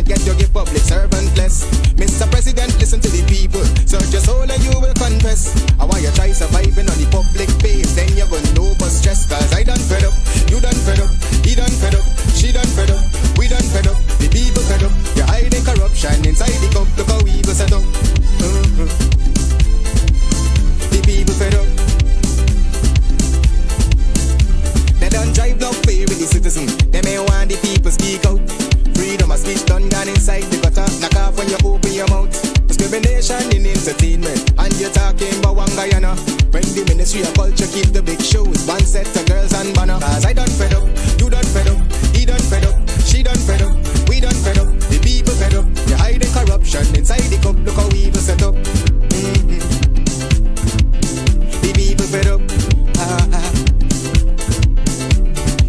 get your gift public servant less. Mr. President, listen to the people. Search your soul and you will confess. I want you try surviving on the public face. Then you're gonna know but stress. Cause I done fed up, you done fed up, he done fed up, she done fed up, we done fed up, the people fed up. You're hiding corruption inside the cup. Look how evil set up. The people fed up. They don't drive no fair with the citizen. They may want the people speak out. Freedom of speech done gone inside the gutter. Knock off when you open your mouth. Discrimination in entertainment. And you're talking about one Guyana. When the Ministry of Culture keep the big shows. One set of girls and banner. Cause I done fed up, you done fed up, he done fed up, she done fed up, we done fed up, the people fed up. You're hiding corruption inside the cup. Look how evil set up. The people fed up.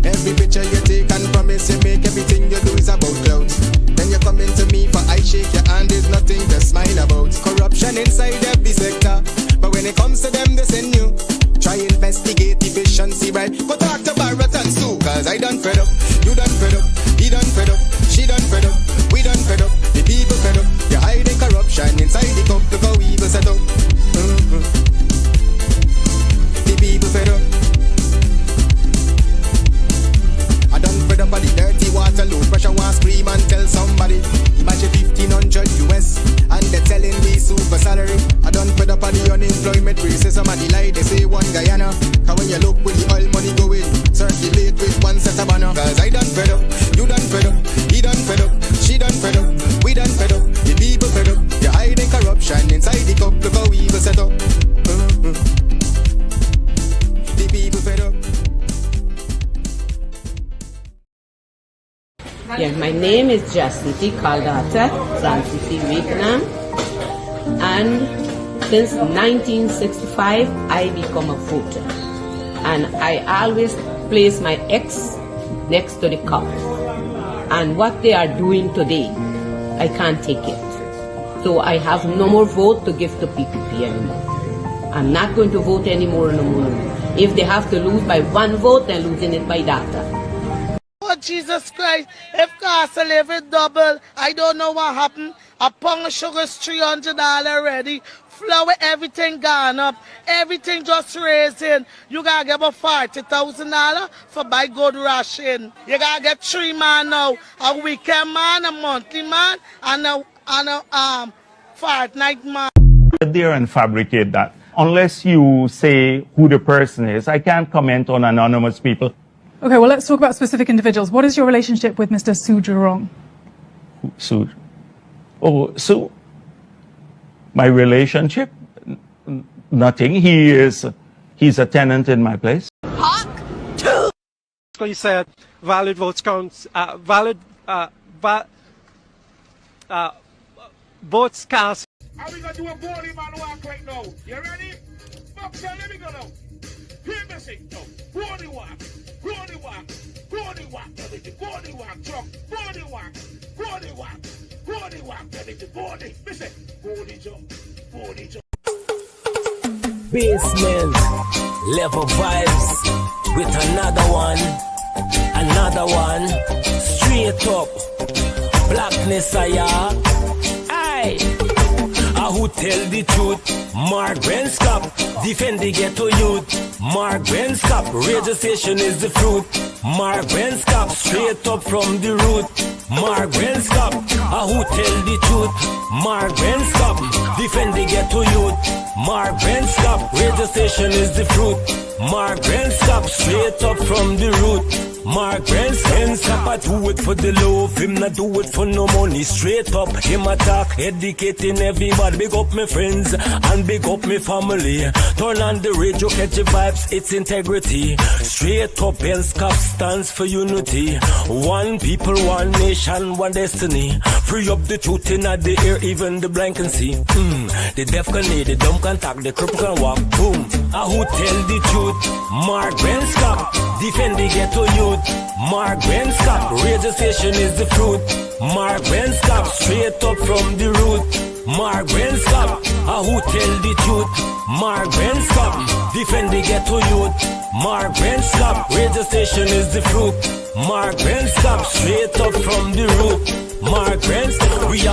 Every picture you take and promise you make, everything you do is about clouds. Then you come into me for I shake your hand, there's nothing to smile about. Corruption inside every sector, but when it comes to them they send you. Try investigate efficiency, right? Go talk to Barrett and Sue. Cause I done fed up, you done fed up, he done fed up, she done fed up, we done fed up, the people fed up. You're hiding corruption inside the cup. Look how evil set up. The people fed up. I done fed up on the dirty water, low pressure, want scream and tell somebody. Imagine 1500 US and they're telling me super salary. I done fed up on the unemployment racism and the lie they say one Guyana. Cause when you look where the oil money going, circulate with one set of banner. Cause I done fed up, you done fed up, he done fed up, she done fed up, we done fed up, the people fed up. You're hiding corruption inside the cup. Look how evil set up. The people fed up. Yeah, my name is Jasiti Kaldata Zansiti Vietnam, and since 1965 I become a voter, and I always place my ex next to the cup, and what they are doing today I can't take it, so I have no more vote to give to PPP anymore. I'm not going to vote anymore no more. If they have to lose by one vote, they're losing it by data. Oh, Jesus Christ, if cost of living double, I don't know what happened. A pound of sugar is $300 already. Flour, everything gone up. Everything just raising. You gotta get about $40,000 for buy good ration. You gotta get 3 man now. A weekend man, a monthly man, and a fortnight man. There and fabricate that. Unless you say who the person is, I can't comment on anonymous people. Okay, well, let's talk about specific individuals. What is your relationship with Mr. Su Jurong? Su? Oh, Su? My relationship? Nothing. He's a tenant in my place. You said valid votes counts, votes cast. How we gonna do a bowling man walk right now? You ready? Boxer, let me go now. Hear me sing now. Body walk, body walk, body walk, everything. Body walk, truck, body walk, body walk, body walk, everything. Body, listen, body jump, body jump. Basement, level vibes with another one, straight up, blackness aye. Who tell the truth? Mark Benscop, defend the ghetto youth. Mark Benscop, radio station is the fruit. Mark Benscop, straight up from the root. Mark Benscop, who tell the truth? Mark Benscop, defend the ghetto youth. Mark Benscop, radio station is the fruit. Mark Benscop, straight up from the root. Mark Benscop, I do it for the love, him not do it for no money. Straight up, him attack, educating everybody. Big up my friends and big up my family. Turn on the radio, catch the vibes, it's integrity. Straight up, Benscop stands for unity. One people, one nation, one destiny. Free up the truth in the air, even the blind can see. The deaf can hear, the dumb can talk, the cripple can walk. Boom. Who tell the truth? Mark Benscop, defend the ghetto youth. Mark Benscop, radio station is the fruit. Mark Benscop, straight up from the root. Mark Benscop, who tell the truth? Mark Benscop, defend the ghetto youth. Mark Benscop, radio station is the fruit. Mark Benscop, straight up from the root. Mark Benscop.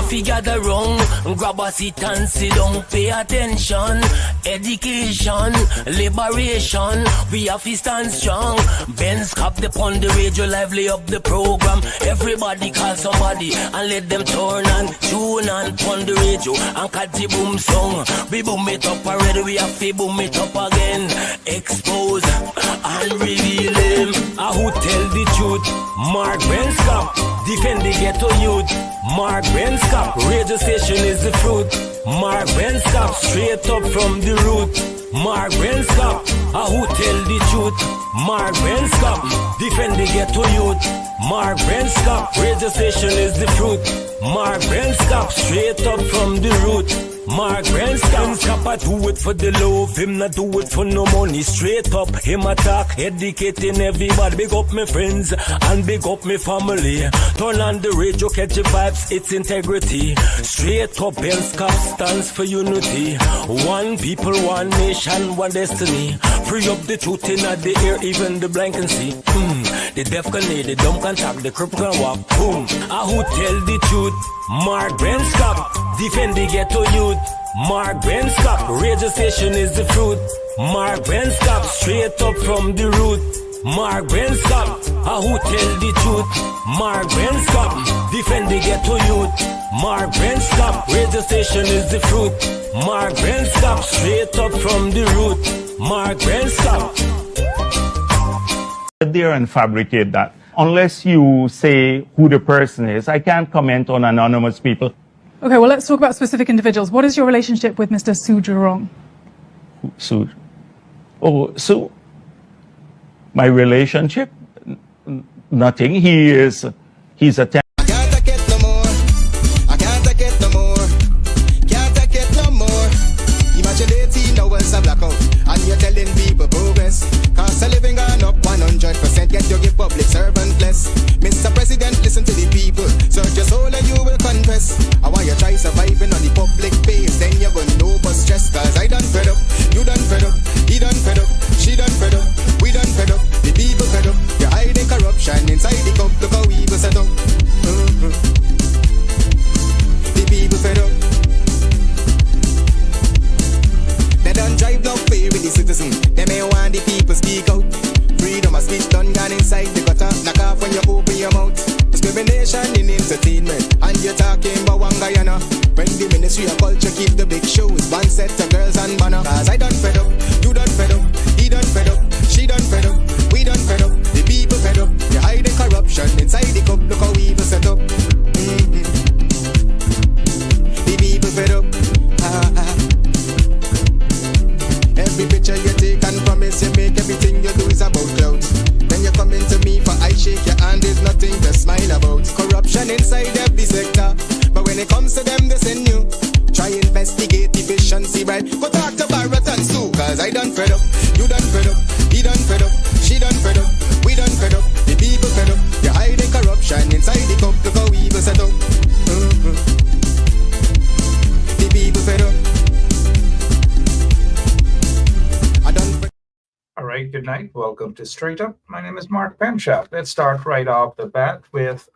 have to gather round, grab a seat and sit down. Pay attention, education, liberation. We have to stand strong. Ben's cap the pon the radio, lively up the program. Everybody call somebody and let them turn and tune and pon the radio and catch the boom song. We boom it up already, we have to boom it up again. Expose and reveal him. Who tell the truth? Mark Benskap, defend the ghetto youth. Mark Benskap, radio station is the fruit. Mark Benskap, straight up from the root. Mark Benskap, who tell the truth? Mark Benskap, defend the ghetto youth. Mark Benskap, radio station is the fruit. Mark Benskap, straight up from the root. Mark Benskap, I do it for the love, him not do it for no money. Straight up, him attack, educating everybody. Big up my friends and big up my family. Turn on the radio, catch the vibes, it's integrity. Straight up, Benskap stands for unity. One people, one nation, one destiny. Free up the truth in the air, even the blind can see. The deaf can hear, the dumb can talk, the cripple can walk. Boom. Who tell the truth? Mark Benskap, defend the ghetto youth. Mark Benskap, radio station is the fruit. Mark Benskap, straight up from the root. Mark Benskap, who tell the truth? Mark Benskap, defend the ghetto youth. Mark Benskap, radio station is the fruit. Mark Benskap, straight up from the root. Mark Benskap. There and fabricate that. Unless you say who the person is, I can't comment on anonymous people. Okay, well, let's talk about specific individuals. What is your relationship with Mr. Sujurong? Su? Oh, Su? My relationship? Nothing. He's a I can't take it no more. I can't take it no more. Can't take it no more. Imagine 18 hours of blackout and you're telling people progress. Cost of living gone up 100%. Yet you give public servant less. Mr. President, listen to the people. Search your soul and you will confess. I want you try surviving on the public base. Then you're gonna know but stress. Cause I done fed up. You done fed up. He done fed up. She done fed up. We done fed up. The people fed up. You're hiding corruption inside the cup. Look how evil set up. The people fed up. They done drive no fear with the citizen. They may want the people speak out. Freedom of speech done gone inside the gutter. Knock off when you open your mouth. Discrimination in entertainment. And you're talking about one Guyana. When the Ministry of Culture keep the big shows. One set of girls and banner. Cause I done fed up. You done fed up. He done fed up. She done fed up. We done fed up. The people fed up. You're hiding corruption inside the cup. Look how evil set up. The people fed up. Every picture you take and promise you make, everything you do is about clout. Then you come into me for I shake your hand, there's nothing to smile about. Corruption inside every sector, but when it comes to them they send you. Try investigate efficiency, right? Go talk to Barrett and Sue, cause I done fed up. You done fed up, he done fed up, she done fed up, we done fed up, the people fed up. You're hiding corruption inside the cup, look how evil set up. The people fed up. All right, good night. Welcome to Straight Up. My name is Mark Penshap. Let's start right off the bat with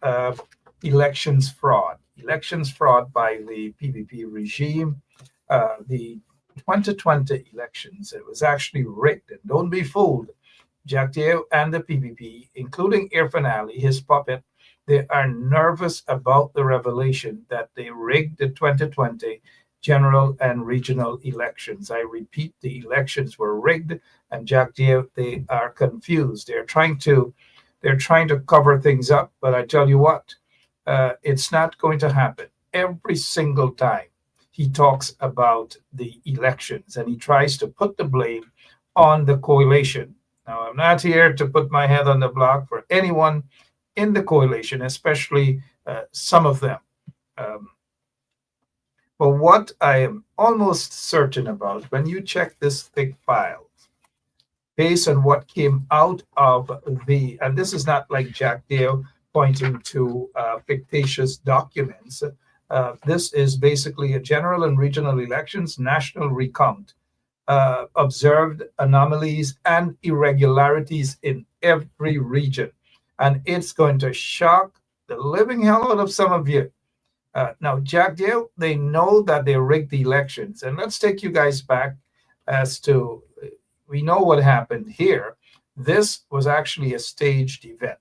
elections fraud. Elections fraud by the PPP regime. The 2020 elections, it was actually rigged. And don't be fooled. Jagdeo and the PPP, including Irfan Ali, his puppet, they are nervous about the revelation that they rigged the 2020 general and regional elections. I repeat, the elections were rigged, and Jagdeo, they are confused. They're trying to cover things up, but I tell you what, it's not going to happen. Every single time he talks about the elections and he tries to put the blame on the coalition. Now, I'm not here to put my head on the block for anyone in the coalition, especially some of them. But what I am almost certain about, when you check this thick file, based on what came out of and this is not like Jagdeo pointing to fictitious documents. This is basically a general and regional elections, national recount, observed anomalies and irregularities in every region. And it's going to shock the living hell out of some of you. Now, Jagdeo, they know that they rigged the elections. And let's take you guys back as to, we know what happened here. This was actually a staged event.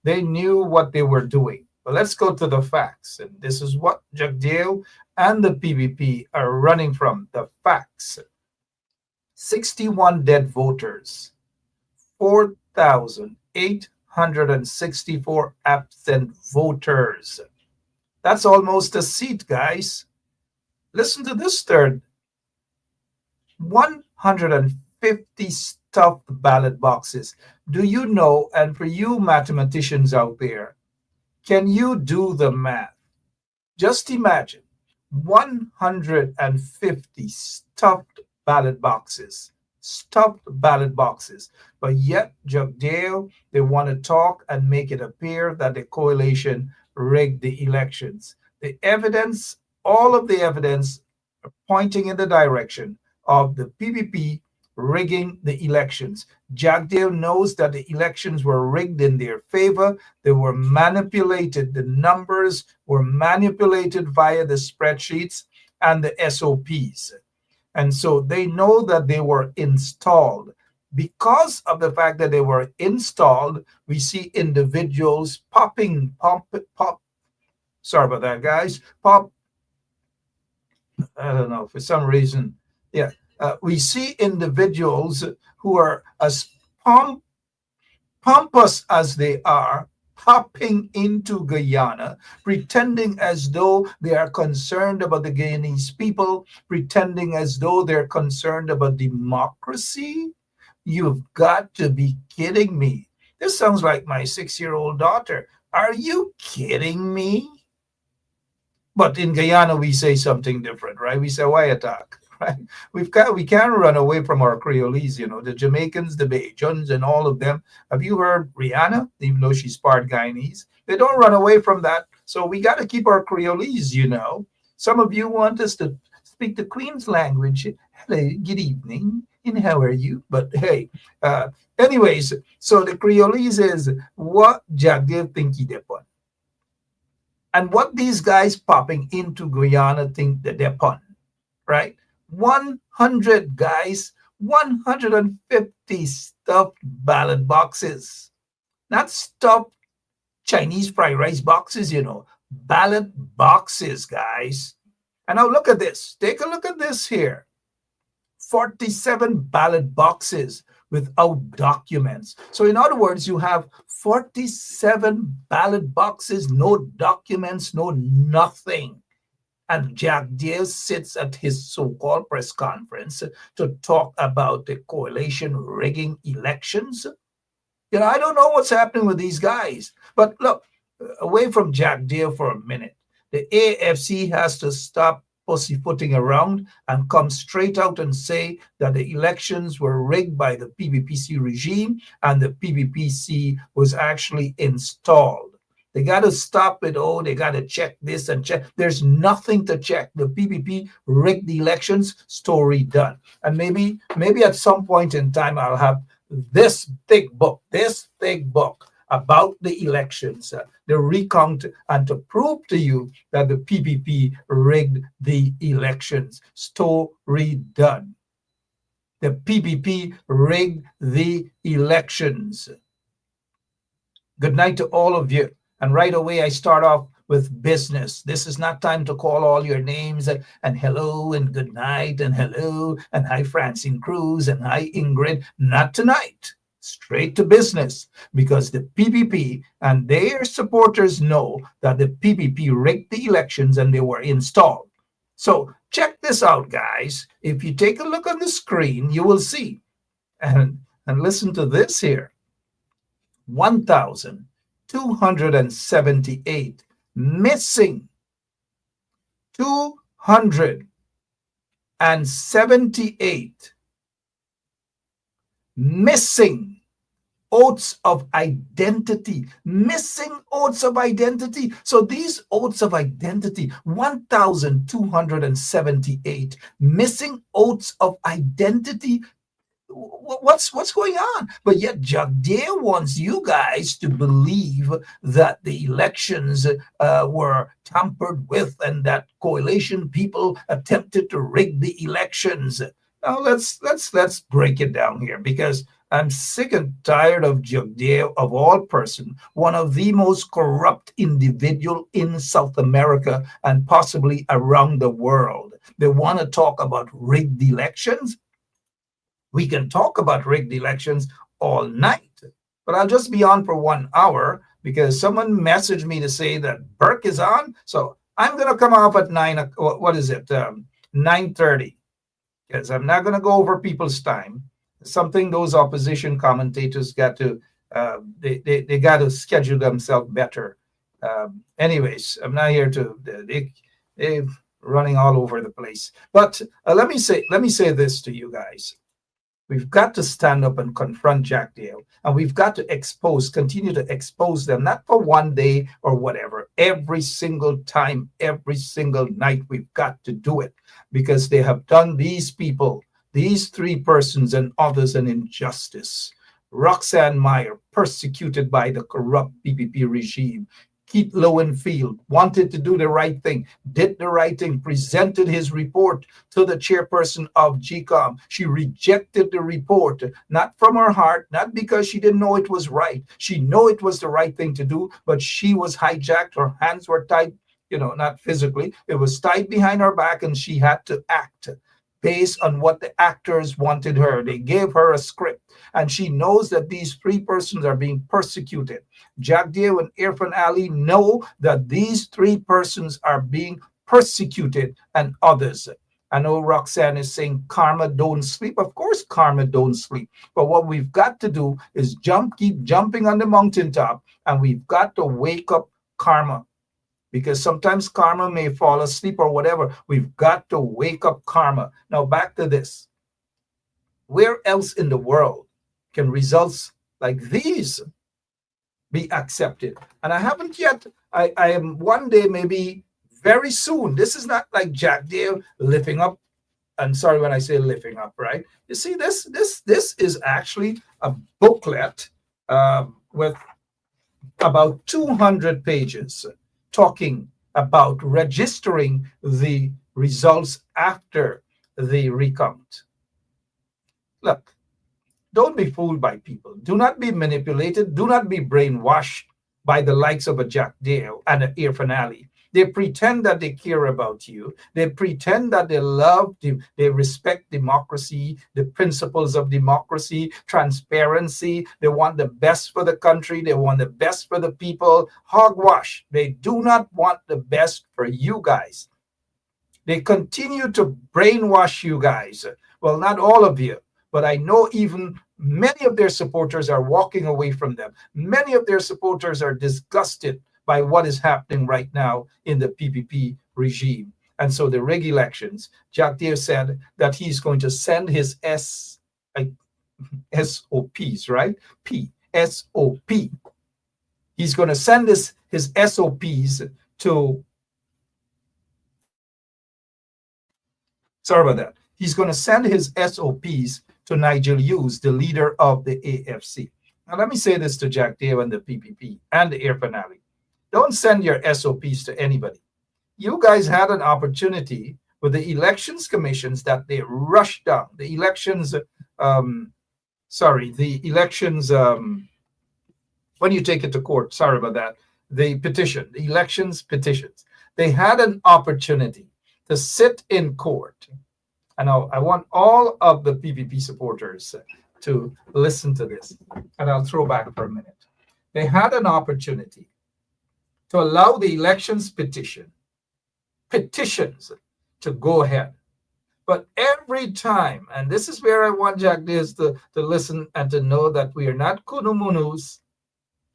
They knew what they were doing. But let's go to the facts. And this is what Jagdeo and the PPP are running from, the facts. 61 dead voters, 4,864 absent voters. That's almost a seat, guys. Listen to this third. 150 stuffed ballot boxes. Do you know, and for you mathematicians out there, can you do the math? Just imagine 150 stuffed ballot boxes. But yet, Jagdeo, they want to talk and make it appear that the coalition rigged the elections. The evidence, all of the evidence, are pointing in the direction of the PPP rigging the elections. Jagdeo knows that the elections were rigged in their favor. They were manipulated. The numbers were manipulated via the spreadsheets and the SOPs. And so they know that they were installed. Because of the fact that they were installed, we see individuals sorry about that, guys. I don't know, for some reason. Yeah. We see individuals who are as pompous as they are, popping into Guyana, pretending as though they are concerned about the Guyanese people, pretending as though they're concerned about democracy. You've got to be kidding me. This sounds like my 6-year-old daughter. Are you kidding me? But in Guyana, we say something different, right? We say, why attack? Right? We can't run away from our Creolese, you know, the Jamaicans, the Bajans, and all of them. Have you heard Rihanna, even though she's part Guyanese? They don't run away from that. So we got to keep our Creolese, you know. Some of you want us to speak the Queen's language. Hello, good evening, and how are you? But hey, anyways, so the Creolese is what Jagdeo think he depon. And what these guys popping into Guyana think that they're pun, right? 100 guys, 150 stuffed ballot boxes. Not stuffed Chinese fried rice boxes, you know, ballot boxes, guys. And now look at this. Take a look at this here. 47 ballot boxes without documents. So in other words, you have 47 ballot boxes, no documents, no nothing. And Jagdeo sits at his so-called press conference to talk about the coalition rigging elections. You know, I don't know what's happening with these guys. But look, away from Jagdeo for a minute. The AFC has to stop pussyfooting around and come straight out and say that the elections were rigged by the PPPC regime and the PPPC was actually installed. They got to stop it. Oh, they got to check this and check. There's nothing to check. The PPP rigged the elections, story done. And maybe at some point in time, I'll have this thick book about the elections, the recount, and to prove to you that the PPP rigged the elections. Story done. The PPP rigged the elections. Good night to all of you. And right away, I start off with business. This is not time to call all your names and hello and good night and hello and hi Francine Cruz and hi Ingrid. Not tonight. Straight to business, because the PPP and their supporters know that the PPP rigged the elections and they were installed. So check this out, guys. If you take a look on the screen, you will see. And listen to this here. 1,278 missing. 278 missing oaths of identity. Missing oaths of identity. So these oaths of identity, 1,278 missing oaths of identity. what's going on? But yet Jagdeo wants you guys to believe that the elections were tampered with and that coalition people attempted to rig the elections. Now let's break it down here, because I'm sick and tired of Jagdeo, of all person, one of the most corrupt individual in South America and possibly around the world. They want to talk about rigged elections. We can talk about rigged elections all night, but I'll just be on for 1 hour because someone messaged me to say that Burke is on. So I'm going to come off at 9:30, because I'm not going to go over people's time. Something those opposition commentators got to, they got to schedule themselves better. Anyways, I'm not here to, they're running all over the place. But let me say this to you guys. We've got to stand up and confront Jagdeo, and we've got to continue to expose them, not for 1 day or whatever. Every single time, every single night, we've got to do it, because they have done these people, these 3 persons and others, an injustice. Roxanne Meyer, persecuted by the corrupt PPP regime. Keith Lowenfield wanted to do the right thing, did the right thing, presented his report to the chairperson of GCOM. She rejected the report, not from her heart, not because she didn't know it was right. She knew it was the right thing to do, but she was hijacked. Her hands were tied, not physically. It was tied behind her back, and she had to act based on what the actors wanted her. They gave her a script, and she knows that these 3 persons are being persecuted. Jagdeo and Irfan Ali know that these 3 persons are being persecuted, and others. I know Roxanne is saying karma don't sleep. Of course, karma don't sleep. But what we've got to do is keep jumping on the mountaintop, and we've got to wake up karma. Because sometimes karma may fall asleep or whatever. We've got to wake up karma. Now back to this. Where else in the world can results like these be accepted? And I haven't yet. I am one day, maybe very soon. This is not like Jagdeo lifting up. I'm sorry when I say lifting up, right? You see, this is actually a booklet with about 200 pages. Talking about registering the results after the recount. Look, don't be fooled by people. Do not be manipulated. Do not be brainwashed by the likes of a Jagdeo and an Irfan Ali. They pretend that they care about you. They pretend that they love, they respect democracy, the principles of democracy, transparency. They want the best for the country. They want the best for the people. Hogwash. They do not want the best for you guys. They continue to brainwash you guys. Well, not all of you, but I know even many of their supporters are walking away from them. Many of their supporters are disgusted by what is happening right now in the PPP regime. And so the rig elections, Jagdeo said that he's going to send his SOPs, right? SOP. He's going to send his SOPs to, sorry about that. He's going to send his SOPs to Nigel Hughes, the leader of the AFC. Now let me say this to Jagdeo and the PPP and the Irfan Ali. Don't send your SOPs to anybody. You guys had an opportunity with the elections commissions that they rushed down. The elections, when you take it to court, sorry about that, the elections petitions. They had an opportunity to sit in court. And I want all of the PPP supporters to listen to this. And I'll throw back for a minute. They had an opportunity to allow the elections petitions to go ahead. But every time, and this is where I want Jagdeo to listen and to know that we are not kunumunus.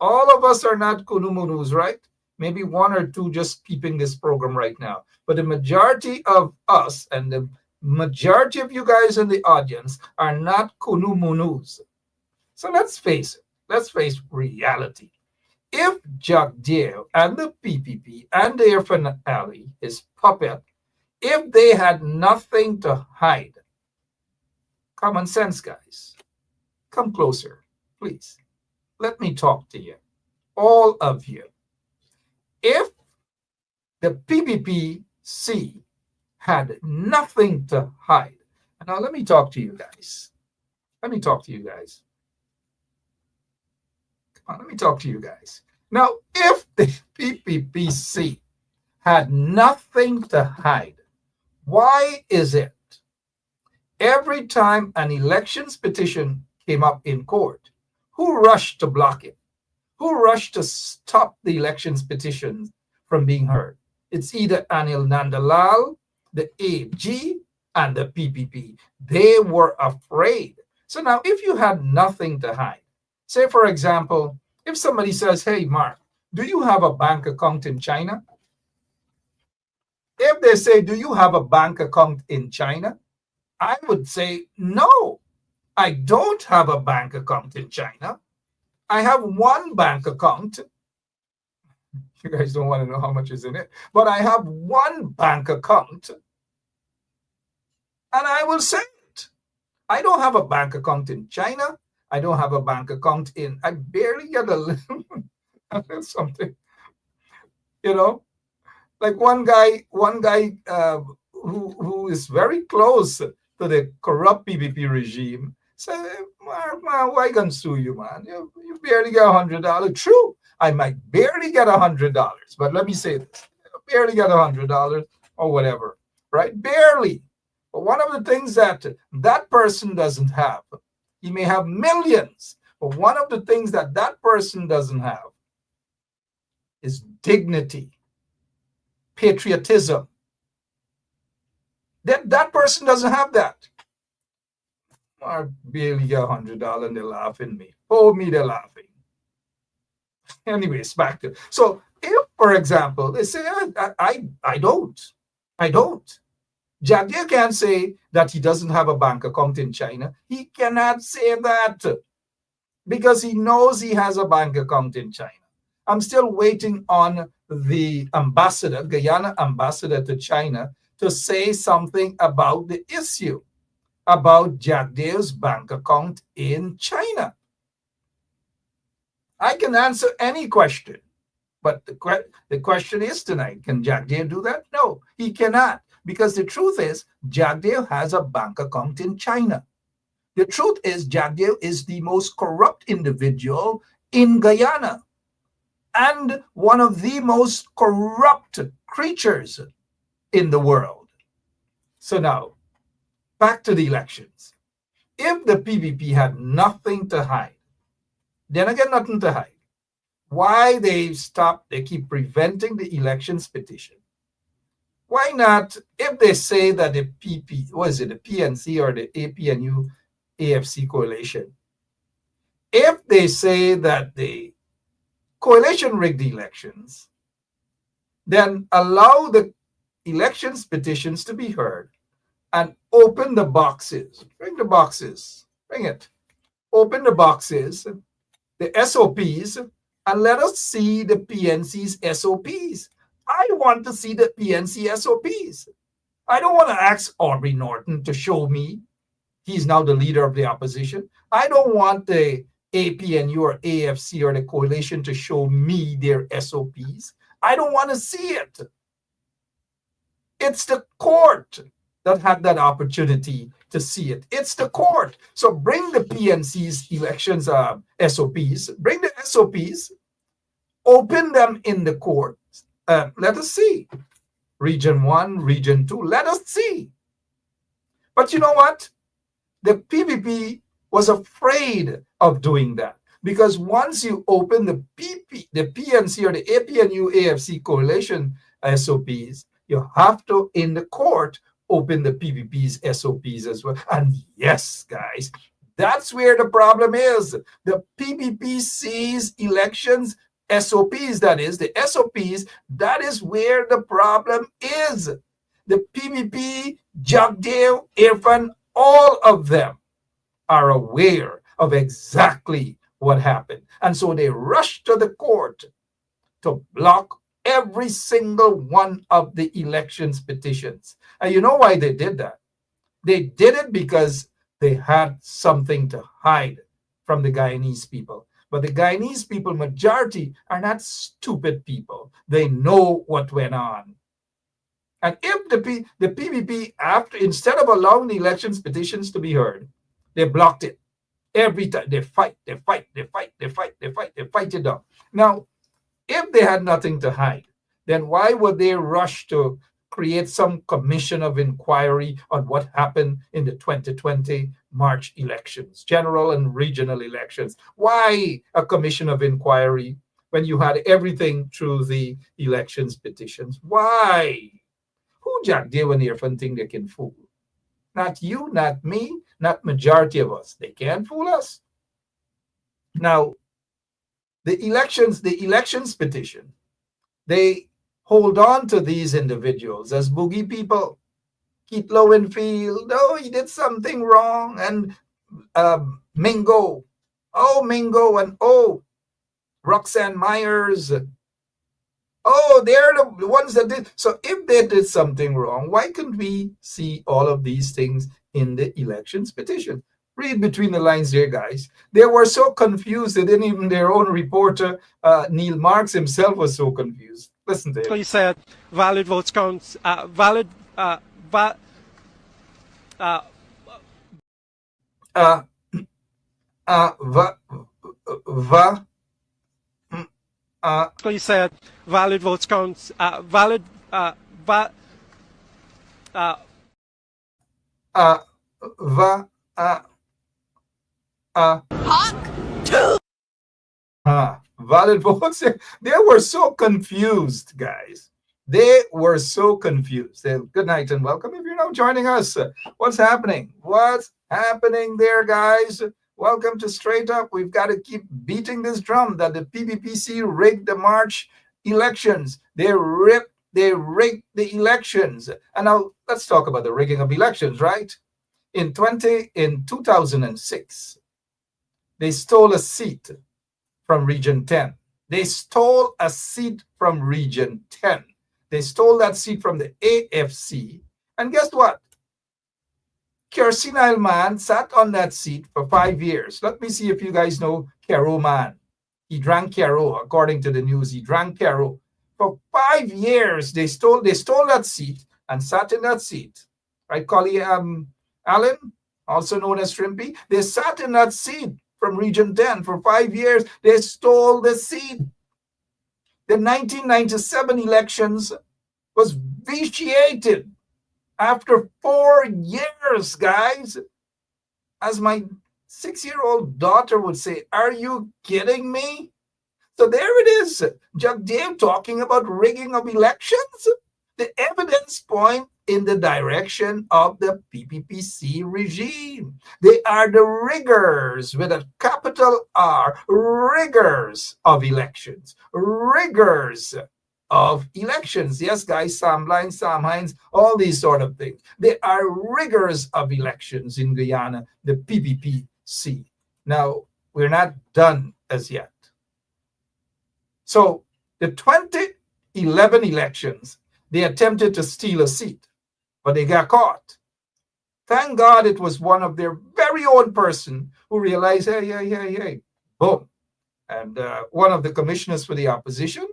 All of us are not kunumunus, right? Maybe 1 or 2 just peeping this program right now. But the majority of us and the majority of you guys in the audience are not kunumunus. So let's face it. Let's face reality. If Jagdeo and the PPP and the Irfan Ali, his puppet, if they had nothing to hide, Common sense, guys. Come closer, please. Let me talk to you, all of you. If the PPPC had nothing to hide, now let me talk to you guys. Let me talk to you guys. Come on, let me talk to you guys. Now, if the PPPC had nothing to hide, why is it every time an elections petition came up in court, who rushed to block it? Who rushed to stop the elections petitions from being heard? It's either Anil Nandalal, the AG, and the PPP. They were afraid. So now, if you had nothing to hide, say, for example, if somebody says, hey, Mark, do you have a bank account in China? If they say, do you have a bank account in China? I would say, no, I don't have a bank account in China. I have one bank account. You guys don't want to know how much is in it, but I have one bank account. And I will say it. I don't have a bank account in China. I don't have a bank account in, I barely get a little something, you know, like one guy who is very close to the corrupt PPP regime said, Mark, man, why can sue you, man? You barely get $100. True, I might barely get $100, but let me say this, barely get $100 or whatever, right? Barely. But one of the things that that person doesn't have, he may have millions, but one of the things that that person doesn't have is dignity, patriotism. That person doesn't have that. I barely get $100 and they're laughing at me. Oh, me, they're laughing. Anyways, back to, so if, for example, they say, I don't. Jagdeo can't say that he doesn't have a bank account in China. He cannot say that because he knows he has a bank account in China. I'm still waiting on the ambassador, Guyana ambassador to China, to say something about the issue about Jagdeo's bank account in China. I can answer any question, but the question is tonight, can Jagdeo do that? No, he cannot. Because the truth is, Jagdeo has a bank account in China. The truth is, Jagdeo is the most corrupt individual in Guyana and one of the most corrupt creatures in the world. So now, back to the elections. If the PPP had nothing to hide, then again, nothing to hide. Why they keep preventing the elections petition? Why not, if they say that the the PNC or the APNU AFC coalition, if they say that the coalition rigged the elections, then allow the elections petitions to be heard and open the boxes. Bring the boxes. Bring it. Open the boxes, the SOPs, and let us see the PNC's SOPs. I want to see the PNC SOPs. I don't want to ask Aubrey Norton to show me. He's now the leader of the opposition. I don't want the APNU or AFC or the coalition to show me their SOPs. I don't want to see it. It's the court that had that opportunity to see it. It's the court. So bring the PNC's elections SOPs, bring the SOPs, open them in the court. Let us see. Region 1, Region 2, let us see. But you know what? The PPP was afraid of doing that because once you open the PNC or the APNU AFC coalition SOPs, you have to, in the court, open the PPP's SOPs as well. And yes, guys, that's where the problem is. The PPP sees elections SOPs, that is, the SOPs, that is where the problem is. The PPP, Jagdeo, Irfan, all of them are aware of exactly what happened. And so they rushed to the court to block every single one of the elections petitions. And you know why they did that? They did it because they had something to hide from the Guyanese people. But the Guyanese people, majority, are not stupid people. They know what went on. And if the PPP, after, instead of allowing the elections petitions to be heard, they blocked it. Every time they fight it down. Now, if they had nothing to hide, then why would they rush to create some commission of inquiry on what happened in the 2020 March elections, general and regional elections? Why a commission of inquiry when you had everything through the elections petitions? Why? Who Jagdeo and Irfan think they can fool? Not you, not me, not majority of us. They can't fool us. Now, the elections petition, they hold on to these individuals as boogie people. Keith Lowenfield, oh, he did something wrong. And Mingo, and Roxanne Myers. Oh, they're the ones that did. So if they did something wrong, why couldn't we see all of these things in the elections petition? Read between the lines there, guys. They were so confused that even their own reporter, Neil Marks himself, was so confused. Listen to him. He said valid votes counts, he said valid votes counts, valid votes. They were so confused, guys. They were so confused. Good night and welcome if you're now joining us. What's happening? What's happening there, guys? Welcome to Straight Up. We've got to keep beating this drum that the PPPC rigged the March elections. They rigged the elections. And now let's talk about the rigging of elections, right? In 2006, they stole a seat from Region 10. They stole a seat from Region 10. They stole that seat from the AFC. And guess what? Kersenile Man sat on that seat for 5 years. Let me see if you guys know Caro Man. He drank Caro, according to the news. He drank Caro. For 5 years, they stole that seat and sat in that seat. Right, Collie Allen, also known as Shrimpy? They sat in that seat from Region 10 for 5 years. They stole the seat. The 1997 elections was vitiated after 4 years, guys. As my 6-year-old daughter would say, are you kidding me? So there it is. Jagdeo talking about rigging of elections. The evidence point in the direction of the PPPC regime. They are the riggers with a capital R, riggers of elections, riggers of elections. Yes, guys, Sam Lyne, Sam Hines, all these sort of things. They are riggers of elections in Guyana, the PPPC. Now, we're not done as yet. So the 2011 elections, they attempted to steal a seat, but they got caught. Thank God it was one of their very own person who realized, hey, boom. And one of the commissioners for the opposition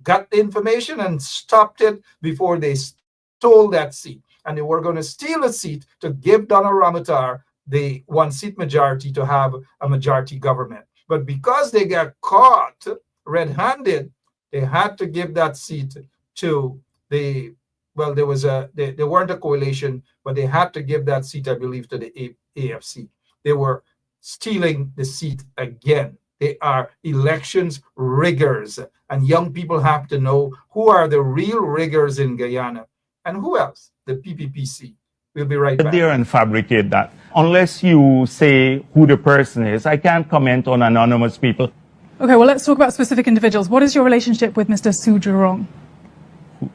got the information and stopped it before they stole that seat. And they were going to steal a seat to give Donald Ramotar the one-seat majority to have a majority government. But because they got caught red-handed, they had to give that seat to they weren't a coalition, but they had to give that seat, I believe, to the AFC. They were stealing the seat again. They are elections riggers, and young people have to know who are the real riggers in Guyana and who else? The PPPC. We'll be right back. There and fabricate that. Unless you say who the person is, I can't comment on anonymous people. Okay, well, let's talk about specific individuals. What is your relationship with Mr. Su Jurong?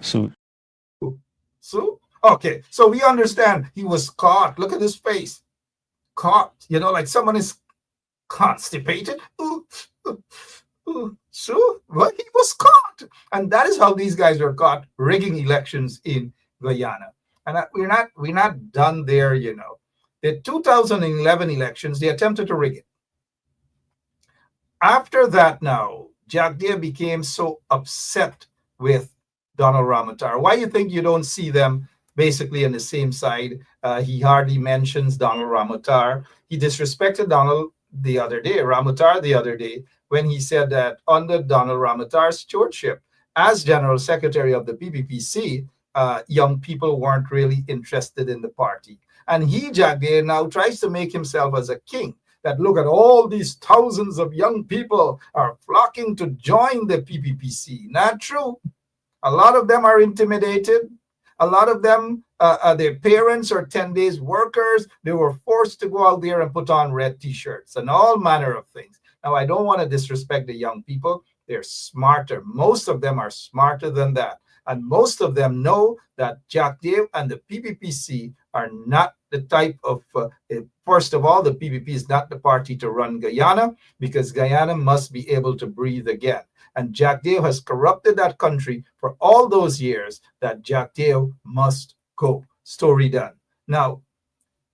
Su? Okay, so we understand he was caught. Look at his face. Caught. Like someone is constipated. So, well, he was caught. And that is how these guys were caught rigging elections in Guyana. And we're not done there, the 2011 elections, they attempted to rig it. After that now, Jagdeo became so upset with Donald Ramotar. Why you think you don't see them basically on the same side? He hardly mentions Donald Ramotar. He disrespected Donald the other day, Ramotar the other day, when he said that under Donald Ramotar's stewardship as General Secretary of the PPPC, young people weren't really interested in the party. And he, Jagdeo, now tries to make himself as a king. That look at all these thousands of young people are flocking to join the PPPC. Not true. A lot of them are intimidated. A lot of them, their parents are 10 days workers. They were forced to go out there and put on red t-shirts and all manner of things. Now, I don't want to disrespect the young people. They're smarter. Most of them are smarter than that. And most of them know that Jagdeo and the PPPC are not the type of, first of all, the PPP is not the party to run Guyana, because Guyana must be able to breathe again. And Jagdeo has corrupted that country for all those years that Jagdeo must go. Story done. Now,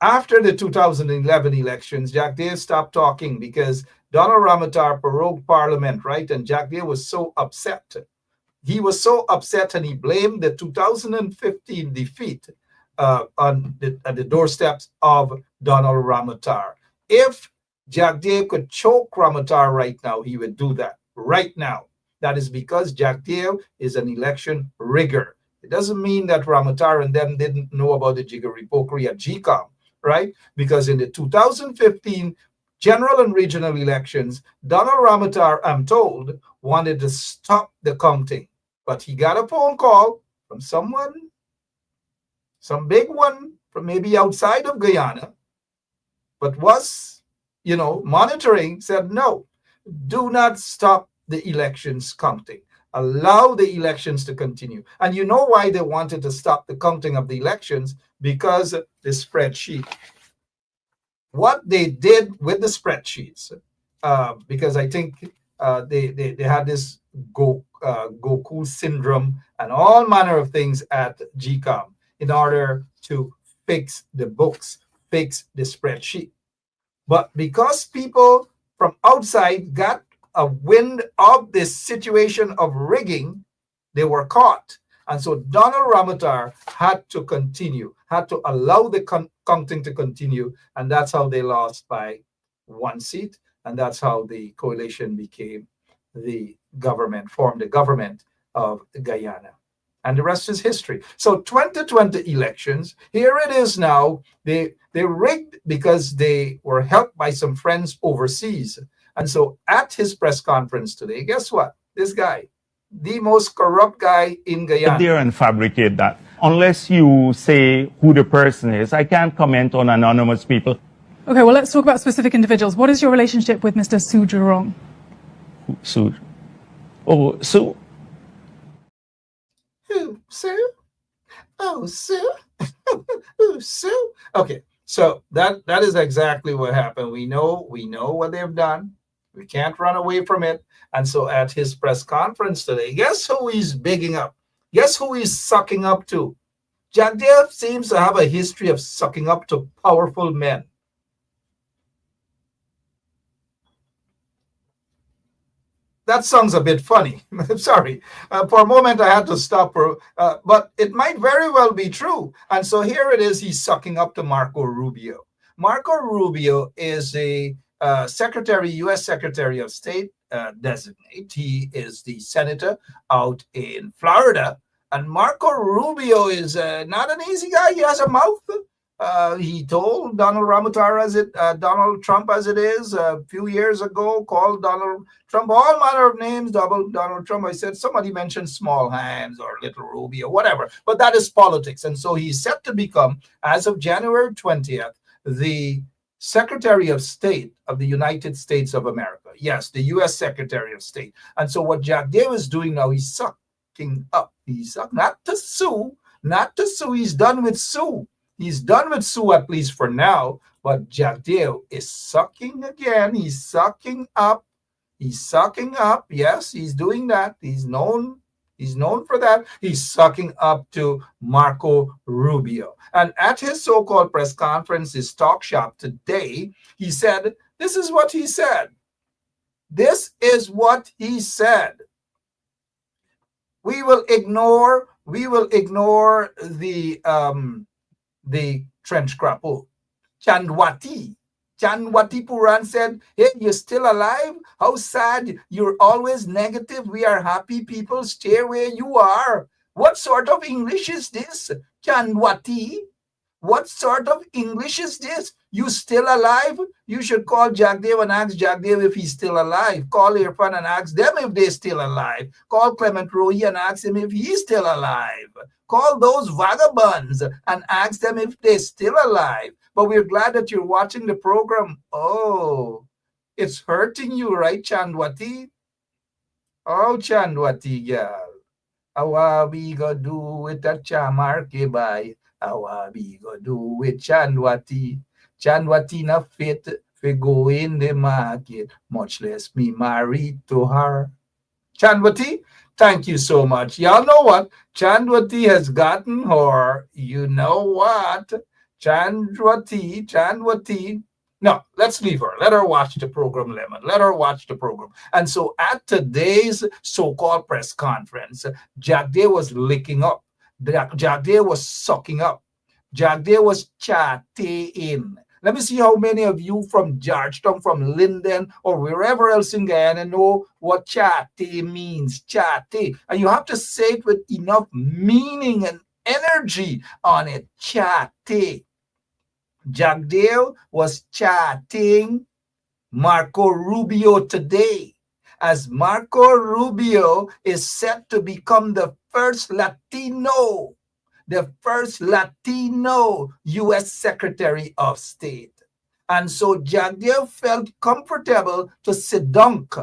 after the 2011 elections, Jagdeo stopped talking because Donald Ramotar prorogued Parliament, right? And Jagdeo was so upset. He was so upset, and he blamed the 2015 defeat at the doorsteps of Donald Ramotar. If Jagdeo could choke Ramotar right now, he would do that right now. That is because Jagdeo is an election rigger. It doesn't mean that Ramotar and them didn't know about the jiggery-pokery at GCOM, right? Because in the 2015 general and regional elections, Donald Ramotar, I'm told, wanted to stop the counting. But he got a phone call from someone, some big one from maybe outside of Guyana, but was, monitoring, said, no, do not stop the elections counting. Allow the elections to continue. And you know why they wanted to stop the counting of the elections? Because the spreadsheet. What they did with the spreadsheets, because I think they had this Goku syndrome and all manner of things at GCOM in order to fix the books, fix the spreadsheet. But because people from outside got a wind of this situation of rigging, they were caught. And so Donald Ramotar had to continue, had to allow the counting to continue. And that's how they lost by 1 seat. And that's how the coalition became the government, formed the government of Guyana. And the rest is history. So 2020 elections, here it is now. They rigged because they were helped by some friends overseas. And so at his press conference today, guess what? This guy, the most corrupt guy in Guyana. There and fabricate that. Unless you say who the person is, I can't comment on anonymous people. Okay, well, let's talk about specific individuals. What is your relationship with Mr. Soojurong? Sue? Oh, Sue? Who, Sue? Oh, Sue? Who, Sue? Okay, so that is exactly what happened. We know what they've done. We can't run away from it. And so at his press conference today, guess who he's bigging up? Guess who he's sucking up to? Jagdeo seems to have a history of sucking up to powerful men. That sounds a bit funny. Sorry. For a moment, I had to stop. But it might very well be true. And so here it is. He's sucking up to Marco Rubio. Marco Rubio is a U.S. Secretary of State designate. He is the senator out in Florida. And Marco Rubio is not an easy guy. He has a mouth. He told Donald Trump as it is a few years ago, called Donald Trump all manner of names, Donald Trump. I said, somebody mentioned small hands or little Rubio, whatever. But that is politics. And so he's set to become, as of January 20th, the Secretary of State of the United States of America. Yes, the U.S. Secretary of State. And so what Jagdeo is doing now, he's sucking up. He's not to sue. He's done with sue. He's done with Sue, at least for now, but Jagdeo is sucking again. He's sucking up. He's sucking up. Yes, he's doing that. He's known He's known for that. He's sucking up to Marco Rubio. And at his so-called press conference, his talk shop today, he said, this is what he said. This is what he said. We will ignore the trench crappo. Chandwati Puran said, hey, you're still alive? How sad. You're always negative. We are happy people. Stay where you are. What sort of English is this? Chandwati? What sort of English is this? You still alive? You should call Jagdeo and ask Jagdeo if he's still alive. Call Irfan and ask them if they're still alive. Call Clement Rohi and ask him if he's still alive. Call those vagabonds and ask them if they're still alive. But we're glad that you're watching the program. Oh, it's hurting you, right, Chandwati? Oh, Chandwati, girl. How we gonna do with that Chamarke bye? How we gonna do with Chandwati? Chandwati na fit for go in the market, much less me married to her. Chandwati, thank you so much. Y'all know what? Chandwati has gotten her. You know what? Chandwati. No, let's leave her. Let her watch the program, Lemon. Let her watch the program. And so at today's so-called press conference, Jagdeo was licking up. Jagdeo was sucking up. Jagdeo was chatting. Let me see how many of you from Georgetown, from Linden, or wherever else in Guyana know what chate means. Chate. And you have to say it with enough meaning and energy on it. Chate. Jagdeo was chatting Marco Rubio today, as Marco Rubio is set to become the first Latino U.S. Secretary of State. And so Jagdeo felt comfortable to sit dunk.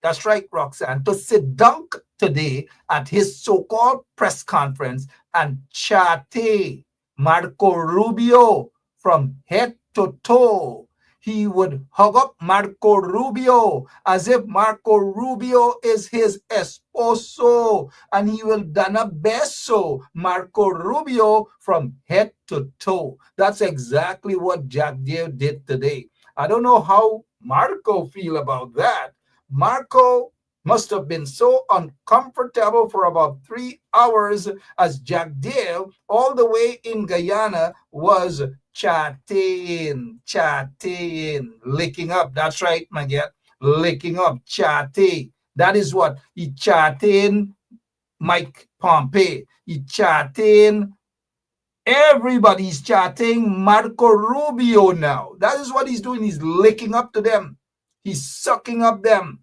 That's right, Roxanne, to sit dunk today at his so-called press conference and chatty Marco Rubio from head to toe. He would hug up Marco Rubio as if Marco Rubio is his esposo, and he will dan a beso Marco Rubio from head to toe. That's exactly what Jagdeo did today. I don't know how Marco feel about that. Marco must have been so uncomfortable for about 3 hours as Jagdeo, all the way in Guyana, was chatting, licking up. That's right, Maget, licking up, chatting. That is what he chatting Mike Pompeo. He chatting everybody's chatting Marco Rubio now. That is what he's doing. He's licking up to them. He's sucking up them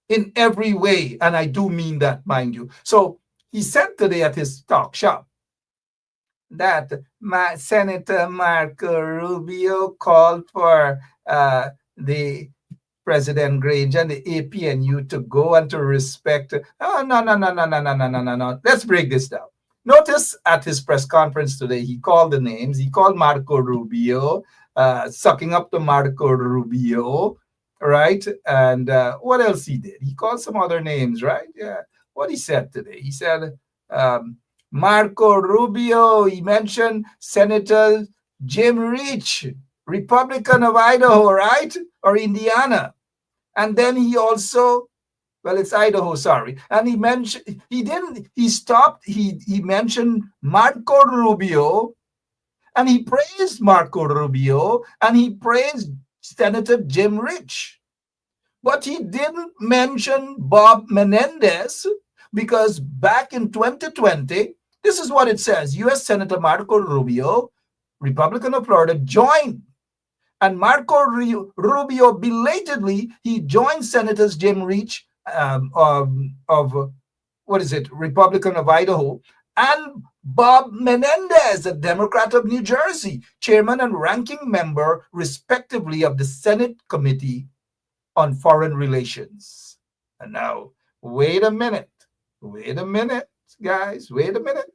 in every way. And I do mean that, mind you. So he said today at his talk shop that Senator Marco Rubio called for the President Grange and the APNU to go and to respect. Oh, no. Let's break this down. Notice at his press conference today, he called the names. He called Marco Rubio, sucking up to Marco Rubio, right? And what else he did? He called some other names, right? Yeah. What he said today? He said, Marco Rubio, he mentioned Senator Jim Reach, Republican of Idaho, right? Or Indiana. And then he also, well, it's Idaho, sorry. And he mentioned, he mentioned Marco Rubio, and he praised Marco Rubio, and he praised Senator Jim Rich. But he didn't mention Bob Menendez, because back in 2020, this is what it says. U.S. Senator Marco Rubio, Republican of Florida, joined. And Marco Rubio belatedly, he joined Senators Jim Reach of Republican of Idaho, and Bob Menendez, a Democrat of New Jersey, chairman and ranking member, respectively, of the Senate Committee on Foreign Relations. And now, wait a minute, guys, wait a minute.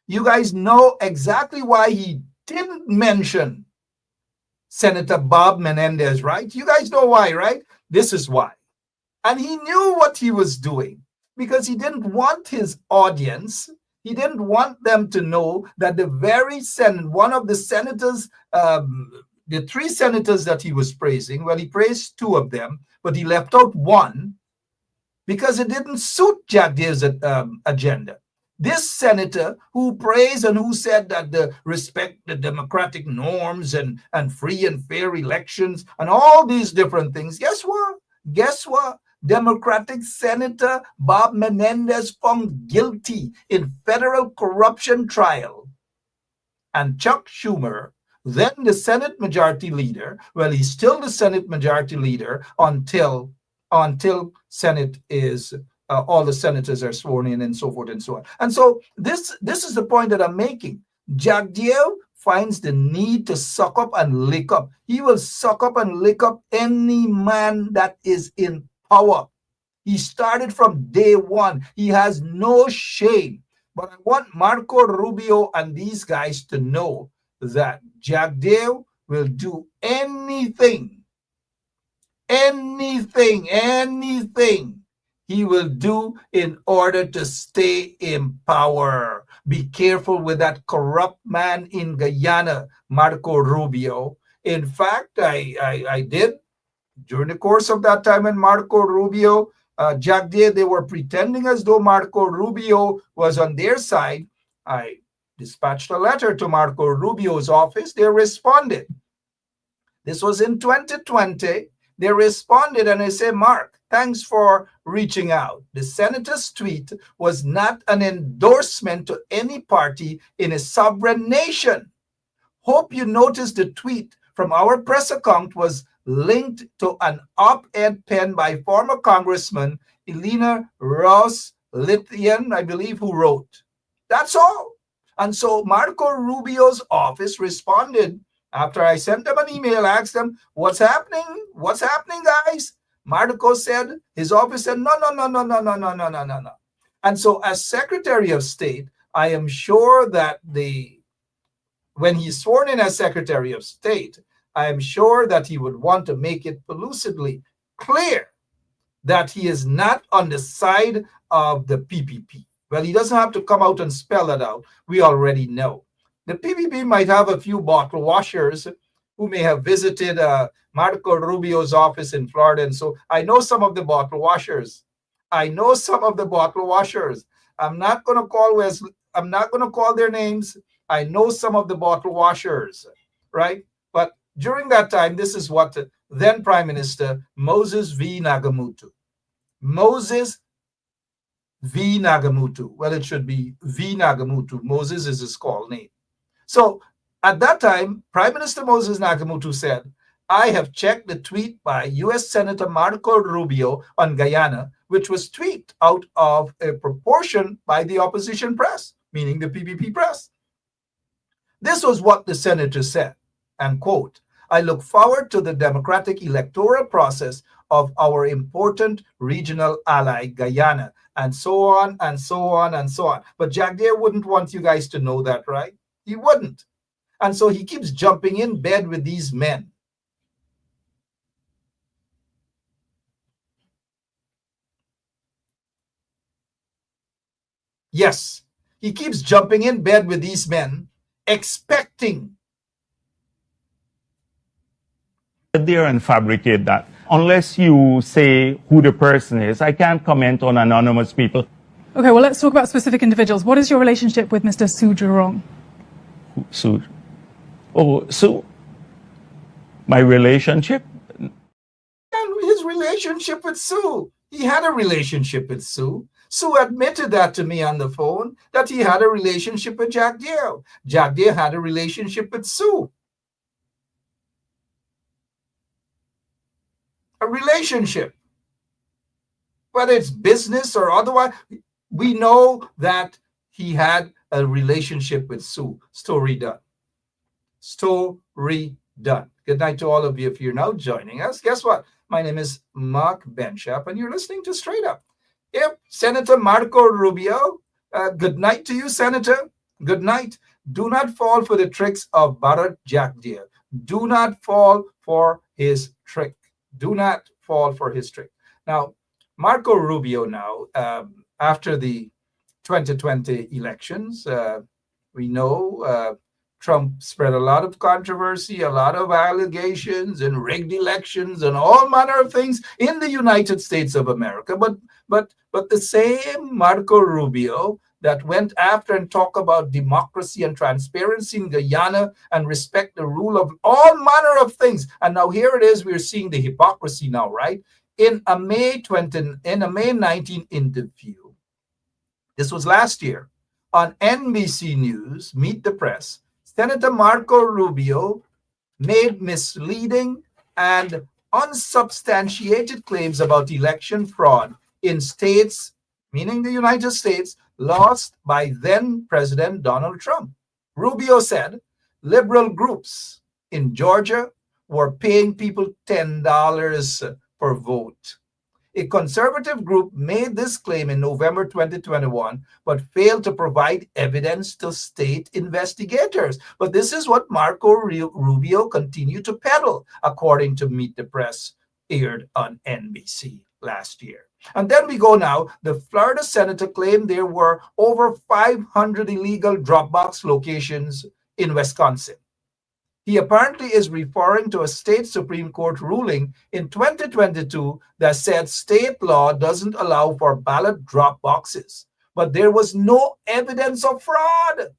You guys know exactly why he didn't mention Senator Bob Menendez, right? You guys know why, right? This is why. And he knew what he was doing because he didn't want his audience, he didn't want them to know that the very Senate, one of the senators, the three senators that he was praising, well, he praised two of them, but he left out one because it didn't suit Jagdeo's agenda. This senator who praised and who said that the respect the democratic norms and free and fair elections and all these different things, guess what? Guess what? Democratic Senator Bob Menendez found guilty in federal corruption trial. And Chuck Schumer, then the Senate Majority Leader, well, he's still the Senate Majority Leader until Senate is all the senators are sworn in and so forth and so on. And so this is the point that I'm making. Jagdeo finds the need to suck up and lick up. He will suck up and lick up any man that is in power. He started from day one. He has no shame. But I want Marco Rubio and these guys to know that Jagdeo will do anything he will do in order to stay in power. Be careful with that corrupt man in Guyana, Marco Rubio. In fact, I did, during the course of that time when Marco Rubio, Jagdeo, they were pretending as though Marco Rubio was on their side. I dispatched a letter to Marco Rubio's office. They responded. This was in 2020. They responded and they said, Mark, thanks for reaching out. The senator's tweet was not an endorsement to any party in a sovereign nation. Hope you noticed the tweet from our press account was linked to an op-ed penned by former Congressman Elena Ross Lithian, I believe, who wrote. That's all. And so Marco Rubio's office responded after I sent them an email, asked them, what's happening? What's happening, guys? Marco said, his office said, no. And so as Secretary of State, I am sure that when he's sworn in as Secretary of State, I am sure that he would want to make it lucidly clear that he is not on the side of the PPP. Well, he doesn't have to come out and spell it out. We already know. The PPP might have a few bottle washers who may have visited Marco Rubio's office in Florida. And so I know some of the bottle washers. I'm not going to call I'm not going to call their names. I know some of the bottle washers, right? But during that time, this is what then Prime Minister Moses V. Nagamutu. Moses V. Nagamutu. Well, it should be V. Nagamutu. Moses is his call name. So at that time, Prime Minister Moses Nagamutu said, I have checked the tweet by U.S. Senator Marco Rubio on Guyana, which was tweeted out of a proportion by the opposition press, meaning the PPP press. This was what the senator said, and quote, I look forward to the democratic electoral process of our important regional ally, Guyana, and so on, and so on, and so on. But Jagdeo wouldn't want you guys to know that, right? He wouldn't. And so he keeps jumping in bed with these men. Yes, he keeps jumping in bed with these men, expecting. There and fabricate that. Unless you say who the person is, I can't comment on anonymous people. Okay, well, let's talk about specific individuals. What is your relationship with Mr. Sujurong? Sue? Oh, Sue? My relationship? And his relationship with Sue. He had a relationship with Sue. Sue admitted that to me on the phone, that he had a relationship with Jagdeo. Jagdeo had a relationship with Sue. A relationship. Whether it's business or otherwise, we know that he had a relationship with Sue. Story done. Story done. Good night to all of you. If you're now joining us, guess what? My name is Mark Benchap, and you're listening to Straight Up. Yep, Senator Marco Rubio. Good night to you, Senator. Good night. Do not fall for the tricks of Bharat Jagdeo. Do not fall for his trick. Do not fall for his trick. Now, Marco Rubio now, after the 2020 elections, we know Trump spread a lot of controversy, a lot of allegations and rigged elections and all manner of things in the United States of America. But the same Marco Rubio that went after and talked about democracy and transparency in Guyana and respect the rule of all manner of things. And now here it is, we're seeing the hypocrisy now, right? In a May 19 interview, this was last year, on NBC News, Meet the Press, Senator Marco Rubio made misleading and unsubstantiated claims about election fraud in states, meaning the United States, lost by then President Donald Trump. Rubio said liberal groups in Georgia were paying people $10 per vote. A conservative group made this claim in November 2021, but failed to provide evidence to state investigators. But this is what Marco Rubio continued to peddle, according to Meet the Press, aired on NBC last year. And then we go now, the Florida senator claimed there were over 500 illegal Dropbox locations in Wisconsin. He apparently is referring to a state Supreme Court ruling in 2022 that said state law doesn't allow for ballot drop boxes, but there was no evidence of fraud.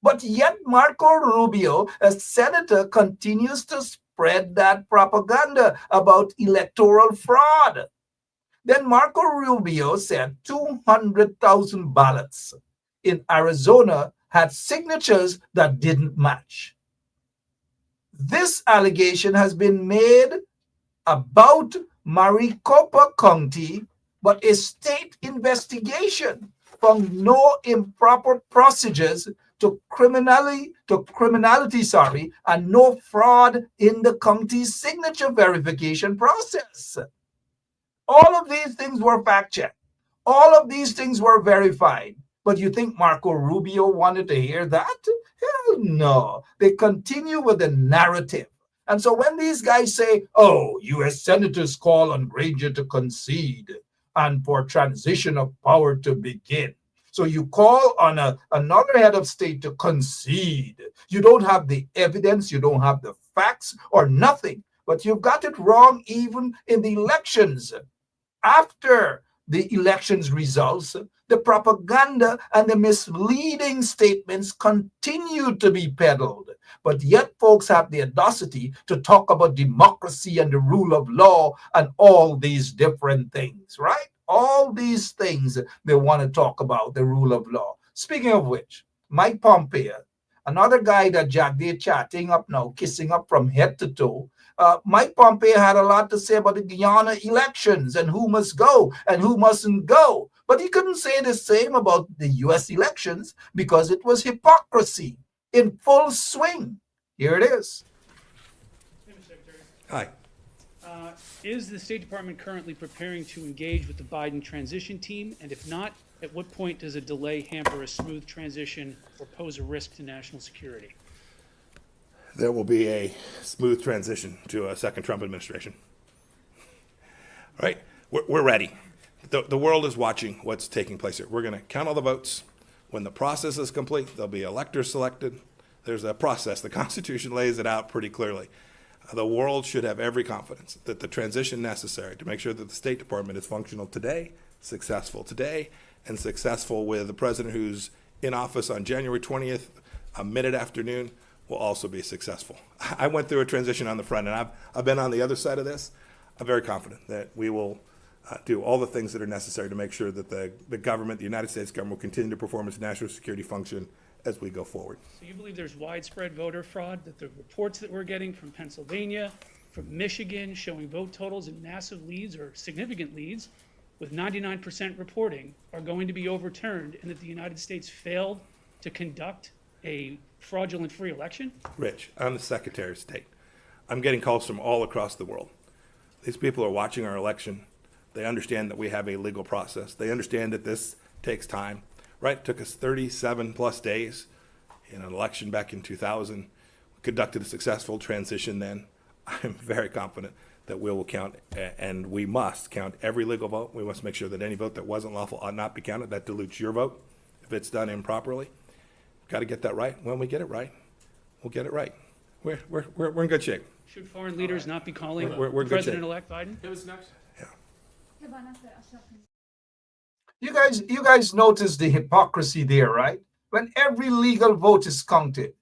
But yet Marco Rubio, a senator, continues to spread that propaganda about electoral fraud. Then Marco Rubio said 200,000 ballots in Arizona had signatures that didn't match. This allegation has been made about Maricopa County, but a state investigation found no improper procedures to criminality, and no fraud in the county's signature verification process. All of these things were fact-checked. All of these things were verified. But you think Marco Rubio wanted to hear that? Hell no. They continue with the narrative. And so when these guys say, oh, U.S. senators call on Granger to concede and for transition of power to begin. So you call on another head of state to concede. You don't have the evidence, you don't have the facts or nothing. But you've got it wrong even in the elections. After the elections results, the propaganda and the misleading statements continue to be peddled. But yet folks have the audacity to talk about democracy and the rule of law and all these different things, right? All these things they want to talk about, the rule of law. Speaking of which, Mike Pompeo, another guy that Jagdeo chatting up now, kissing up from head to toe, Mike Pompeo had a lot to say about the Guyana elections and who must go and who mustn't go. But he couldn't say the same about the U.S. elections because it was hypocrisy in full swing. Here it is. Mr. Secretary. Hi. Is the State Department currently preparing to engage with the Biden transition team? And if not, at what point does a delay hamper a smooth transition or pose a risk to national security? There will be a smooth transition to a second Trump administration. All right, we're ready. The world is watching what's taking place here. We're going to count all the votes. When the process is complete, there'll be electors selected. There's a process. The Constitution lays it out pretty clearly. The world should have every confidence that the transition necessary to make sure that the State Department is functional today, and successful with the president who's in office on January 20th, a mid-afternoon, will also be successful. I went through a transition on the front, and I've been on the other side of this. I'm very confident that we will do all the things that are necessary to make sure that the government, the United States government, will continue to perform its national security function as we go forward. So you believe there's widespread voter fraud, that the reports that we're getting from Pennsylvania, from Michigan, showing vote totals in massive leads or significant leads with 99% reporting are going to be overturned, and that the United States failed to conduct a fraudulent free election? Rich, I'm the Secretary of State. I'm getting calls from all across the world. These people are watching our election. They understand that we have a legal process. They understand that this takes time, right? It took us 37 plus days in an election back in 2000. We conducted a successful transition then. I'm very confident that we will count, and we must count every legal vote. We must make sure that any vote that wasn't lawful ought not be counted. That dilutes your vote if it's done improperly. We've got to get that right. When we get it right, we'll get it right. We're in good shape. Should foreign leaders not be calling We're in good shape. President-elect Biden? It was next. You guys notice the hypocrisy there, right? When every legal vote is counted,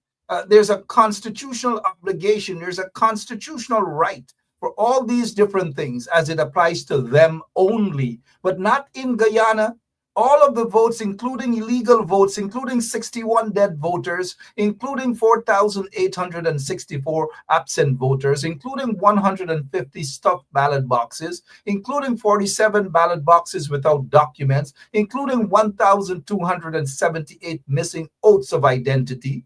there's a constitutional obligation, there's a constitutional right for all these different things as it applies to them only, but not in Guyana. All of the votes, including illegal votes, including 61 dead voters, including 4,864 absent voters, including 150 stuffed ballot boxes, including 47 ballot boxes without documents, including 1,278 missing oaths of identity.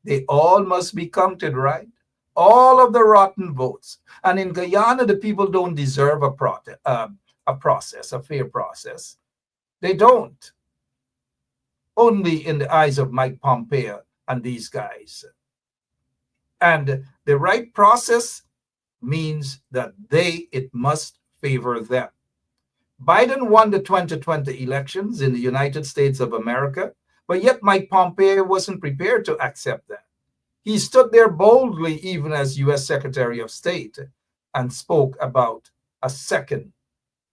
They all must be counted, right? All of the rotten votes. And in Guyana, the people don't deserve a fair process. They don't. Only in the eyes of Mike Pompeo and these guys. And the right process means that it must favor them. Biden won the 2020 elections in the United States of America, but yet Mike Pompeo wasn't prepared to accept that. He stood there boldly, even as U.S. Secretary of State, and spoke about a second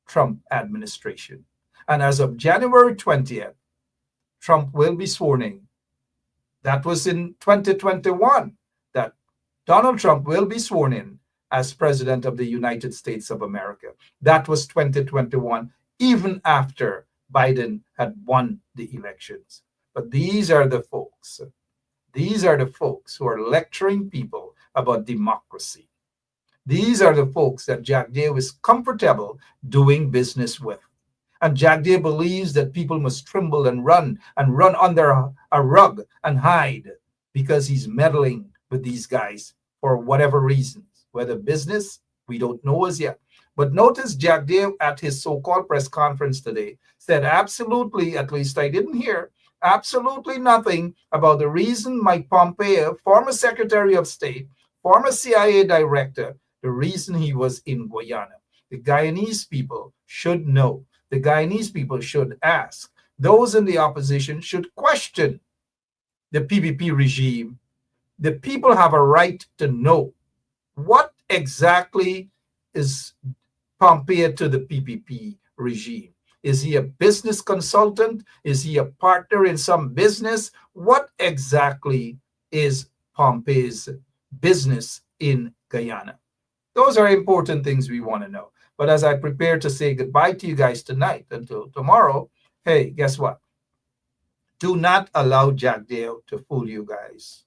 Trump administration. And as of January 20th, Trump will be sworn in. That was in 2021, that Donald Trump will be sworn in as President of the United States of America. That was 2021, even after Biden had won the elections. But these are the folks. These are the folks who are lecturing people about democracy. These are the folks that Jagdeo is comfortable doing business with. And Jagdeo believes that people must tremble and run under a rug and hide because he's meddling with these guys for whatever reasons. Whether business, we don't know as yet. But notice Jagdeo at his so-called press conference today said absolutely, at least I didn't hear, absolutely nothing about the reason Mike Pompeo, former Secretary of State, former CIA director, the reason he was in Guyana. The Guyanese people should know. The Guyanese people should ask. Those in the opposition should question the PPP regime. The people have a right to know what exactly is Pompeo to the PPP regime. Is he a business consultant? Is he a partner in some business? What exactly is Pompeo's business in Guyana? Those are important things we want to know. But as I prepare to say goodbye to you guys tonight until tomorrow, hey, guess what? Do not allow Jagdeo to fool you guys.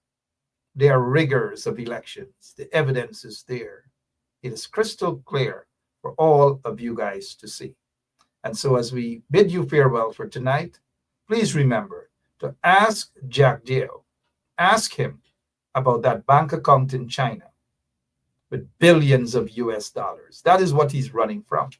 There are rigors of elections. The evidence is there. It is crystal clear for all of you guys to see. And so as we bid you farewell for tonight, please remember to ask Jagdeo, ask him about that bank account in China with billions of US dollars. That is what he's running from.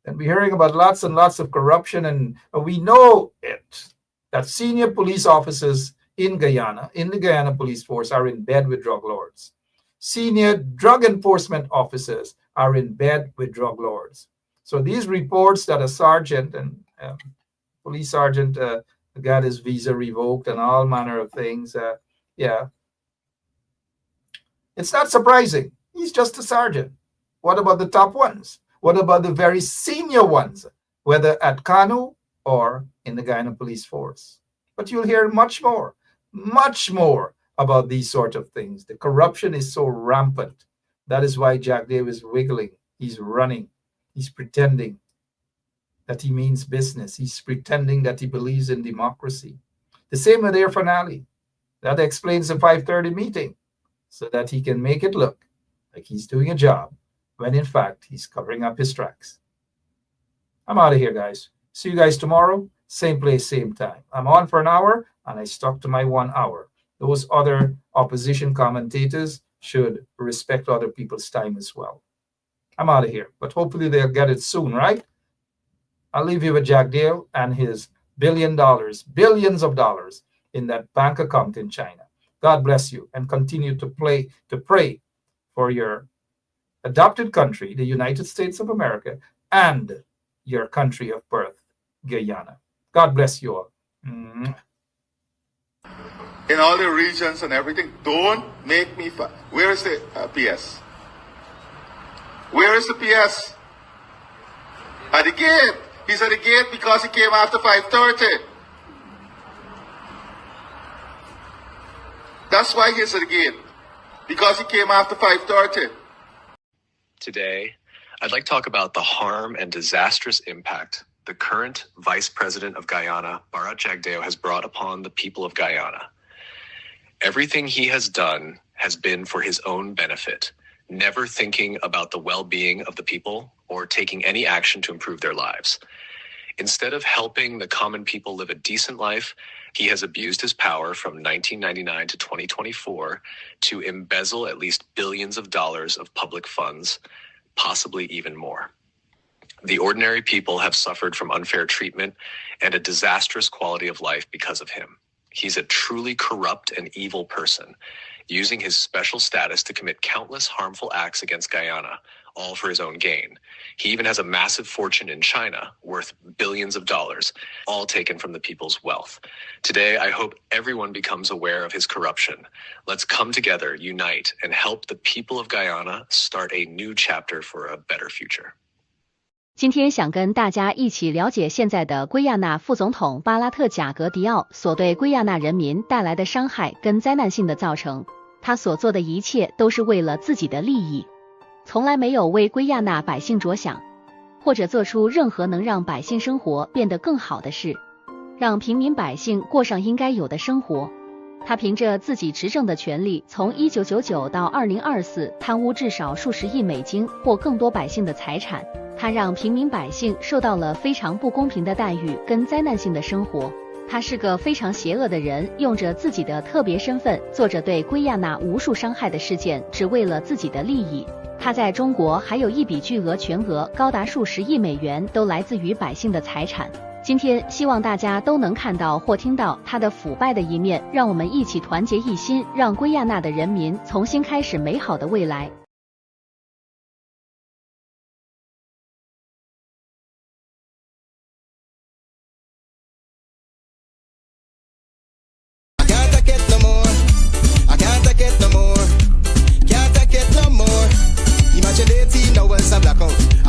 And we're hearing about lots and lots of corruption, and we know it, that senior police officers in Guyana, in the Guyana police force, are in bed with drug lords. Senior drug enforcement officers are in bed with drug lords. So these reports that a sergeant and police sergeant got his visa revoked and all manner of things, it's not surprising. He's just a sergeant. What about the top ones? What about the very senior ones, whether at Kanu or in the Guyana police force? But you'll hear much more about these sort of things. The corruption is so rampant. That is why Jagdeo is wiggling. He's running. He's pretending that he means business. He's pretending that he believes in democracy. The same with Air Finale. That explains the 5:30 meeting, so that he can make it look like he's doing a job, when in fact he's covering up his tracks. I'm out of here, guys. See you guys tomorrow, same place, same time. I'm on for an hour, and I stuck to my 1 hour. Those other opposition commentators should respect other people's time as well. I'm out of here, but hopefully they'll get it soon, right? I'll leave you with Jagdeo and his billions of dollars in that bank account in China. God bless you, and continue to pray for your adopted country, the United States of America, and your country of birth, Guyana. God bless you all. In all the regions and everything, don't make me where is the PS? Where is the PS? At the gate. He's at the gate because he came after 5:30. That's why he's at the gate. Because he came after 5:30. Today, I'd like to talk about the harm and disastrous impact the current Vice President of Guyana, Bharat Jagdeo, has brought upon the people of Guyana. Everything he has done has been for his own benefit, never thinking about the well-being of the people or taking any action to improve their lives. Instead of helping the common people live a decent life, he has abused his power from 1999 to 2024 to embezzle at least billions of dollars of public funds, possibly even more. The ordinary people have suffered from unfair treatment and a disastrous quality of life because of him. He's a truly corrupt and evil person, using his special status to commit countless harmful acts against Guyana, all for his own gain. He even has a massive fortune in China, worth billions of dollars, all taken from the people's wealth. Today, I hope everyone becomes aware of his corruption. Let's come together, unite, and help the people of Guyana start a new chapter for a better future. 今天想跟大家一起了解现在的圭亚那副总统巴拉特贾格迪奥所对圭亚那人民带来的伤害跟灾难性的造成，他所做的一切都是为了自己的利益，从来没有为圭亚那百姓着想，或者做出任何能让百姓生活变得更好的事，让平民百姓过上应该有的生活。他凭着自己执政的权力，从1999到2024贪污至少数十亿美金或更多百姓的财产。他让平民百姓受到了非常不公平的待遇跟灾难性的生活。他是个非常邪恶的人，用着自己的特别身份，做着对圭亚那无数伤害的事件，只为了自己的利益。他在中国还有一笔巨额全额高达数十亿美元，都来自于百姓的财产。今天希望大家都能看到或听到他的腐败的一面，让我们一起团结一心，让圭亚那的人民重新开始美好的未来。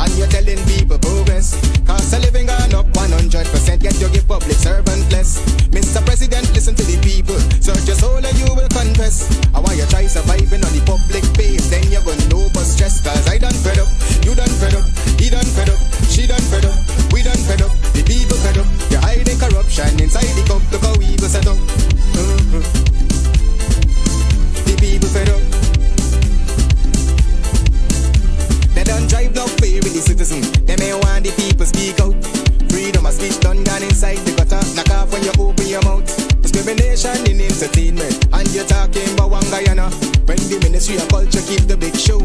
And you're telling people progress. Cost of living gone up 100%, yet you give public servant less. Mr. President, listen to the people. Search your soul and you will confess. I want you try surviving on the public base, then you're gonna know but stress. Cause I done fed up, you done fed up, he done fed up, she done fed up, we done fed up, the people fed up. You're hiding corruption inside the cup, look how we go set up. The people fed up. They don't drive no fear with the citizen. They may want the people speak out. Freedom of speech done gone inside the gutter. Knock off when you open your mouth. Discrimination in entertainment. And you're talking about one Guyana. When the Ministry of Culture keep the big show.